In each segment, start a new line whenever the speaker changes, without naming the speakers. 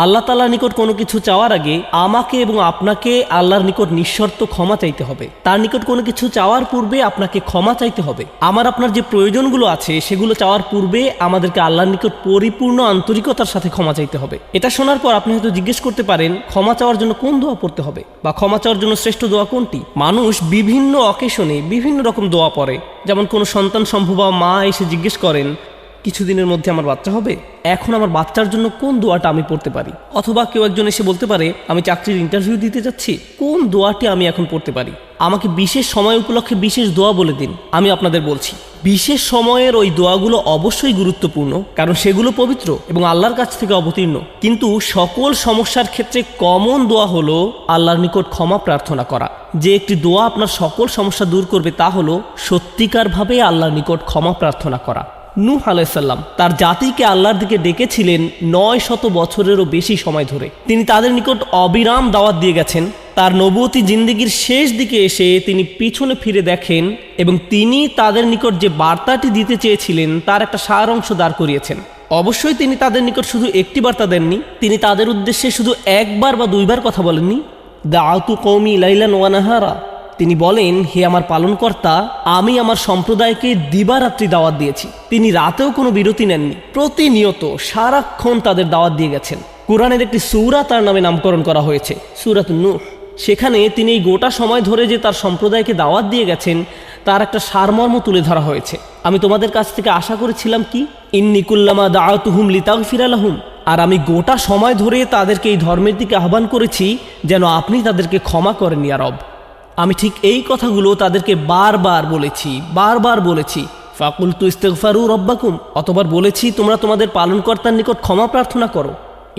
আল্লাহ তাআলার নিকট কোনো কিছু চাওয়ার আগে আমাকে এবং আপনাকে আল্লাহর নিকট নিঃশর্ত ক্ষমা চাইতে হবে। তার নিকট কোনো কিছু চাওয়ার পূর্বে আপনাকে ক্ষমা চাইতে হবে। আমার আপনার যে প্রয়োজনগুলো আছে সেগুলো চাওয়ার পূর্বে আমাদেরকে আল্লাহর নিকট পরিপূর্ণ আন্তরিকতার সাথে ক্ষমা চাইতে হবে। এটা শোনার পর আপনি হয়তো জিজ্ঞেস করতে পারেন, ক্ষমা চাওয়ার জন্য কোন দোয়া পড়তে হবে বা ক্ষমা চাওয়ার জন্য শ্রেষ্ঠ দোয়া কোনটি? মানুষ বিভিন্ন অকেশনে বিভিন্ন রকম দোয়া পড়ে। যেমন কোনো সন্তান সম্ভবা মা এসে জিজ্ঞেস করেন, কিছুদিনের মধ্যে আমার বাচ্চা হবে, এখন আমার বাচ্চার জন্য কোন দোয়াটা আমি পড়তে পারি? অথবা কেউ একজন এসে বলতে পারে, আমি চাকরির ইন্টারভিউ দিতে যাচ্ছি, কোন দোয়াটি আমি এখন পড়তে পারি? আমাকে বিশেষ সময় উপলক্ষে বিশেষ দোয়া বলে দিন। আমি আপনাদের বলছি, বিশেষ সময়ের ওই দোয়াগুলো অবশ্যই গুরুত্বপূর্ণ, কারণ সেগুলো পবিত্র এবং আল্লাহর কাছ থেকে অবতীর্ণ। কিন্তু সকল সমস্যার ক্ষেত্রে কমন দোয়া হলো আল্লাহর নিকট ক্ষমা প্রার্থনা করা। যে একটি দোয়া আপনার সকল সমস্যা দূর করবে তা হলো সত্যিকারভাবে আল্লাহর নিকট ক্ষমা প্রার্থনা করা। নূহ আলাইহিস সালাম তার জাতিকে আল্লাহর দিকে ডেকেছিলেন 900 বছরেরও বেশি সময় ধরে। তিনি তাদের নিকট অবিরাম দাওয়াত দিয়ে গেছেন। তার নবুয়তি জিন্দেগির শেষ দিকে এসে তিনি পিছনে ফিরে দেখেন এবং তিনি তাদের নিকট যে বার্তাটি দিতে চেয়েছিলেন তার একটা সার অংশ দাঁড় করিয়েছেন। অবশ্যই তিনি তাদের নিকট শুধু একটি বার্তা দেননি, তিনি তাদের উদ্দেশ্যে শুধু একবার বা দুইবার কথা বলেননি। দাআতু কওমি লাইলান ওয়া নাহারা, তিনি বলেন, হে আমার পালনকর্তা, আমি আমার সম্প্রদায়কে দিবারাত্রি দাওয়াত দিয়েছি। তিনি রাতেও কোনো বিরতি নেননি, প্রতিনিয়ত সারাক্ষণ তাদের দাওয়াত দিয়ে গেছেন। কুরআনের একটি সূরা তার নামে নামকরণ করা হয়েছে, সূরাতুন নূহ। সেখানে তিনি এই গোটা সময় ধরে যে তার সম্প্রদায়কে দাওয়াত দিয়ে গেছেন তার একটা সারমর্ম তুলে ধরা হয়েছে। আমি তোমাদের কাছ থেকে আশা করেছিলাম কি, ইন্নী কুল্লামা দাআতুহুম লিতাগফিরা লাহুম, আর আমি গোটা সময় ধরে তাদেরকে এই ধর্মের দিকে আহ্বান করেছি যেন আপনি তাদেরকে ক্ষমা করেন ইয়া রব। আমি ঠিক এই কথাগুলো তাদেরকে বারবার বলেছি। ফাকুলতু ইস্তিগফারু রব্বাকুম, অতবার বলেছি তোমরা তোমাদের পালনকর্তার নিকট ক্ষমা প্রার্থনা করো।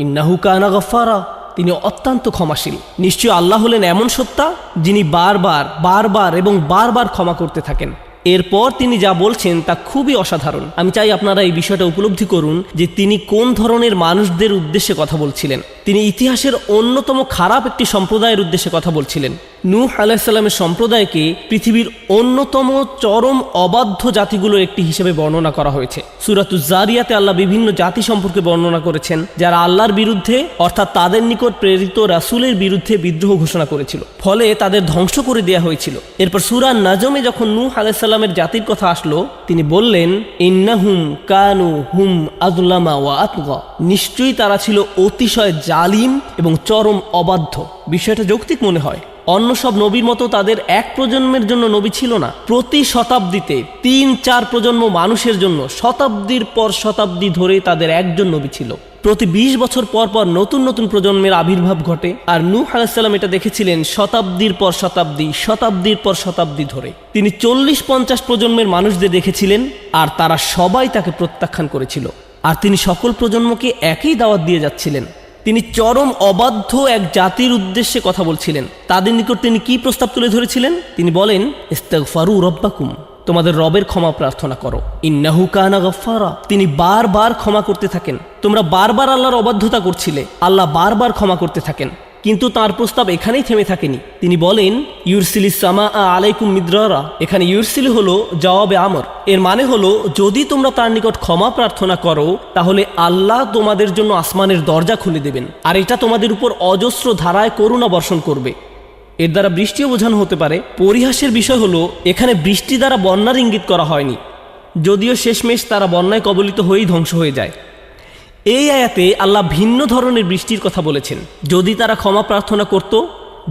ইন্নাহু কানা গফফারা, তিনি অত্যন্ত ক্ষমাশীল। নিশ্চয় আল্লাহ হলেন এমন সত্তা যিনি বারবার এবং বারবার ক্ষমা করতে থাকেন। এরপর তিনি যা বলছেন তা খুবই অসাধারণ। আমি চাই আপনারা এই বিষয়টা উপলব্ধি করুন যে তিনি কোন ধরনের মানুষদের উদ্দেশ্যে কথা বলছিলেন। তিনি ইতিহাসের অন্যতম খারাপ একটি সম্প্রদায়ের উদ্দেশ্যে কথা বলছিলেন। নূহ আলাইহিস সালামের সম্প্রদায়কে পৃথিবীর অন্যতম চরম অবাধ্য জাতিগুলোর একটি হিসেবে বর্ণনা করা হয়েছে। সূরাতুজ জারিয়াতে আল্লাহ বিভিন্ন জাতি সম্পর্কে বর্ণনা করেছেন যারা আল্লাহর বিরুদ্ধে অর্থাৎ তাদের নিকট প্রেরিত রাসূলের বিরুদ্ধে বিদ্রোহ ঘোষণা করেছিল, ফলে তাদের ধ্বংস করে দেয়া হয়েছিল। এরপর সূরা নাজমে যখন নূহ আলাইহিস সালামের জাতির কথা আসলো, তিনি বললেন, ইন্নাহুম কানু হুম আযলামা ওয়া আতগা, নিশ্চয়ই তারা ছিল অতিশয় জালিম এবং চরম অবাধ্য। বিষয়টা যৌক্তিক মনে হয়। অন্য সব নবীর মতো তাদের এক প্রজন্মের জন্য নবী ছিল না। প্রতি শতাব্দীতে 3-4 প্রজন্ম মানুষের জন্য শতাব্দীর পর শতাব্দী ধরে তাদের একজন নবী ছিল। প্রতি 20 বছর পর পর নতুন নতুন প্রজন্মের আবির্ভাব ঘটে। আর নূহ আলাইহিস সালাম এটা দেখেছিলেন শতাব্দীর পর শতাব্দী ধরে। তিনি 40-50 প্রজন্মের মানুষদের দেখেছিলেন আর তারা সবাই তাকে প্রত্যাখ্যান করেছিল। আর তিনি সকল প্রজন্মকে একই দাওয়াত দিয়ে যাচ্ছিলেন। তিনি চরম অবাধ্য এক জাতির উদ্দেশ্যে কথা বলছিলেন। তাদের নিকট তিনি কি প্রস্তাব তুলে ধরেছিলেন? তিনি বলেন, ইস্তিগফারু রব্বাকুম, তোমাদের রবের ক্ষমা প্রার্থনা করো। ইন্নাহু কানা গফফারা, তিনি বারবার ক্ষমা করতে থাকেন। তোমরা বারবার আল্লাহর অবাধ্যতা করছিলে, আল্লাহ বারবার ক্ষমা করতে থাকেন। কিন্তু তার প্রস্তাব এখানেই থেমে থাকেনি। তিনি বলেন, ইউরসিলিস সামা আলাইকুম মিদরারা। এখানে ইউরসিল হলো জবাবে আমর। এর মানে হলো, যদি তোমরা তার নিকট ক্ষমা প্রার্থনা করো তাহলে আল্লাহ তোমাদের জন্য আসমানের দরজা খুলে দেবেন, আর এটা তোমাদের উপর অজস্র ধারায় করুণা বর্ষণ করবে। এর দ্বারা বৃষ্টিও বোঝানো হতে পারে। পরিহাসের বিষয় হলো, এখানে বৃষ্টি দ্বারা বন্যার ইঙ্গিত করা হয়নি, যদিও শেষমেশ তারা বন্যায় কবলিত হয়েই ধ্বংস হয়ে যায়। এই আয়াতে আল্লাহ ভিন্ন ধরনের বৃষ্টির কথা বলেছেন। যদি তারা ক্ষমা প্রার্থনা করত,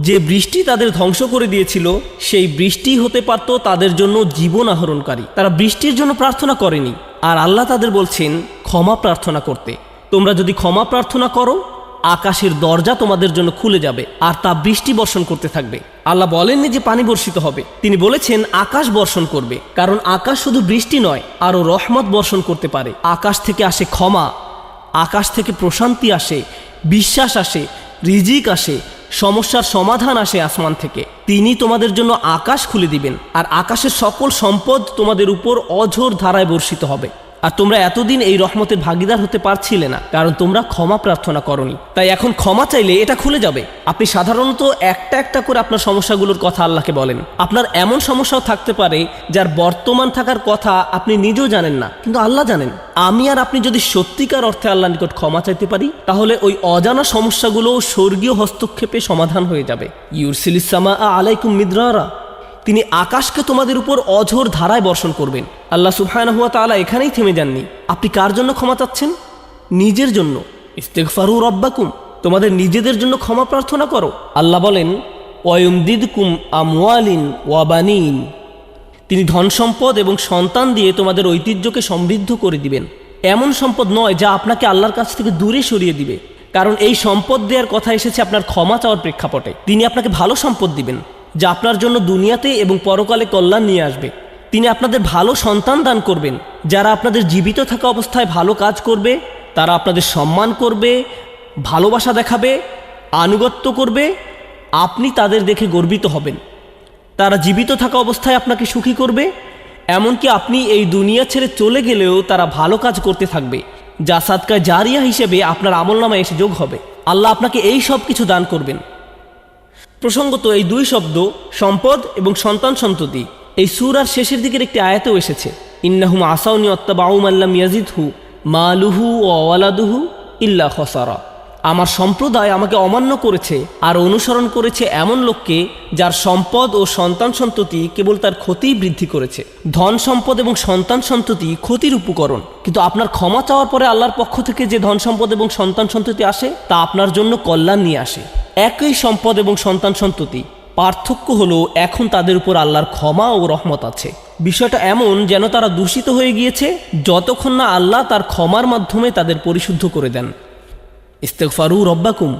যে বৃষ্টি তাদের ধ্বংস করে দিয়েছিল সেই বৃষ্টি হতে পারত তাদের জন্য জীবন আহরণকারী। তারা বৃষ্টির জন্য প্রার্থনা করেনি, আর আল্লাহ তাদের বলছেন ক্ষমা প্রার্থনা করতে। তোমরা যদি ক্ষমা প্রার্থনা করো, আকাশের দরজা তোমাদের জন্য খুলে যাবে আর তা বৃষ্টি বর্ষণ করতে থাকবে। আল্লাহ বলেননি যে পানি বর্ষিত হবে, তিনি বলেছেন আকাশ বর্ষণ করবে। কারণ আকাশ শুধু বৃষ্টি নয়, আরও রহমত বর্ষণ করতে পারে। আকাশ থেকে আসে ক্ষমা, আকাশ থেকে প্রশান্তি আসে, বিশ্বাস আসে, রিজিক আসে, সমস্যার সমাধান আসে আসমান থেকে। তিনি তোমাদের জন্য আকাশ খুলে দিবেন আর আকাশের সকল সম্পদ তোমাদের উপর অঝোর ধারায় বর্ষিত হবে। আর তোমরা এতদিন এই রহমতের ভাগীদার হতে পারছিলে না, কারণ তোমরা ক্ষমা প্রার্থনা করনি। তাই এখন ক্ষমা চাইলে এটা খুলে যাবে। আপনি সাধারণত একটা একটা করে আপনার সমস্যাগুলোর কথা আল্লাহকে বলেন। আপনার এমন সমস্যাও থাকতে পারে যার বর্তমান থাকার কথা আপনি নিজেও জানেন না, কিন্তু আল্লাহ জানেন। আমি আর আপনি যদি সত্যিকার অর্থে আল্লাহর নিকট ক্ষমা চাইতে পারি, তাহলে ওই অজানা সমস্যাগুলো স্বর্গীয় হস্তক্ষেপে সমাধান হয়ে যাবে। ইউরসিলিস সামা আলাইকুম মিদরারা, তিনি আকাশকে তোমাদের উপর অঝোর ধারায় বর্ষণ করবেন। আল্লাহ সুবহানাহু ওয়া তাআলা এখানেই থেমে যাননি। আপনি কার জন্য ক্ষমা চাচ্ছেন? নিজের জন্য। ইস্তিগফারু রাব্বাকুম, তোমাদের নিজেদের জন্য ক্ষমা প্রার্থনা করো। আল্লাহ বলেন ওয়ায়ুমদিদকুম আমওয়ালিন ওয়া বানিন, তিনি ধন সম্পদ এবং সন্তান দিয়ে তোমাদের ঐতিহ্যকে সমৃদ্ধ করে দিবেন। এমন সম্পদ নয় যা আপনাকে আল্লাহর কাছ থেকে দূরে সরিয়ে দিবে, কারণ এই সম্পদ দেওয়ার কথা এসেছে আপনার ক্ষমা চাওয়ার প্রেক্ষাপটে। তিনি আপনাকে ভালো সম্পদ দিবেন যা আপনার জন্য দুনিয়াতে এবং পরকালে কল্যাণ নিয়ে আসবে। তিনি আপনাদের ভালো সন্তান দান করবেন যারা আপনাদের জীবিত থাকা অবস্থায় ভালো কাজ করবে, তারা আপনাদের সম্মান করবে, ভালোবাসা দেখাবে, আনুগত্য করবে, আপনি তাদের দেখে গর্বিত হবেন। তারা জীবিত থাকা অবস্থায় আপনাকে সুখী করবে, এমনকি আপনি এই দুনিয়া ছেড়ে চলে গেলেও তারা ভালো কাজ করতে থাকবে, যা সাদকা জারিয়া হিসেবে আপনার আমলনামায় এসে যোগ হবে। আল্লাহ আপনাকে এই সব কিছু দান করবেন। প্রসঙ্গত এই দুই শব্দ সম্পদ এবং সন্তান সন্ততি এই সূরার শেষের দিকের একটি আয়াতেও এসেছে। ইন্নাহুম আসাউনি ওয়াত্তাবাউ মান লাম ইয়াজিদহু মালুহু ওয়া ওয়ালাদুহু ইল্লা খাসারা, আমার সম্প্রদায় আমাকে অমান্য করেছে আর অনুসরণ করেছে এমন লোককে যার সম্পদ ও সন্তান সন্ততি কেবল তার ক্ষতিই বৃদ্ধি করেছে। ধন সম্পদ এবং সন্তান সন্ততি ক্ষতির উপকরণ, কিন্তু আপনার ক্ষমা চাওয়ার পরে আল্লাহর পক্ষ থেকে যে ধন সম্পদ এবং সন্তান সন্ততি আসে তা আপনার জন্য কল্যাণ নিয়ে আসে। একই সম্পদ এবং সন্তান সন্ততি, পার্থক্য হলো এখন তাদের উপর আল্লাহর ক্ষমা ও রহমত আছে। বিষয়টা এমন যেন তারা দূষিত হয়ে গিয়েছে যতক্ষণ না আল্লাহ তার ক্ষমার মাধ্যমে তাদের পরিশুদ্ধ করে দেন। ইস্তিগফারু রাব্বাকুম,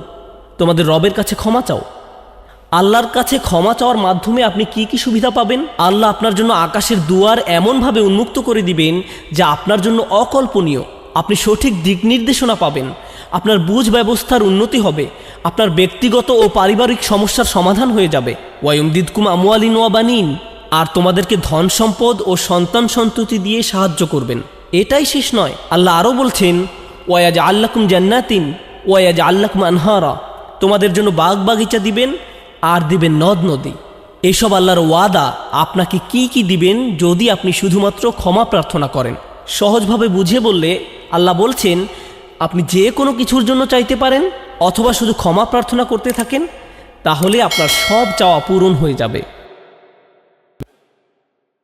তোমাদের রবের কাছে ক্ষমা চাও। আল্লাহর কাছে ক্ষমা চাওয়ার মাধ্যমে আপনি কি কি সুবিধা পাবেন? আল্লাহ আপনার জন্য আকাশের দুয়ার এমনভাবে উন্মুক্ত করে দিবেন যা আপনার জন্য অকল্পনীয়। আপনি সঠিক দিক নির্দেশনা পাবেন, আপনার বুঝ ব্যবস্থার উন্নতি হবে, আপনার ব্যক্তিগত ও পারিবারিক সমস্যার সমাধান হয়ে যাবে। ওয়ায়ুমদিদকুম আমওয়ালিন ওয়া বানিন, আর তোমাদেরকে ধন সম্পদ ও সন্তান সন্ততি দিয়ে সাহায্য করবেন। এটাই শেষ নয়, আল্লাহ আরও বলছেন ওয়ায়াজআল লাকুম জান্নাতিন ওয়ায়াজআল লাকুম আনহারা, তোমাদের জন্য বাগ বাগিচা দিবেন আর দিবেন নদ নদী। এসব আল্লাহর ওয়াদা। আপনাকে কি কি দিবেন যদি আপনি শুধুমাত্র ক্ষমা প্রার্থনা করেন? সহজভাবে বুঝিয়ে বললে আল্লাহ বলছেন আপনি যে কোনো কিছুর জন্য চাইতে পারেন অথবা শুধু ক্ষমা প্রার্থনা করতে থাকেন, তাহলে আপনার সব চাওয়া পূরণ হয়ে যাবে।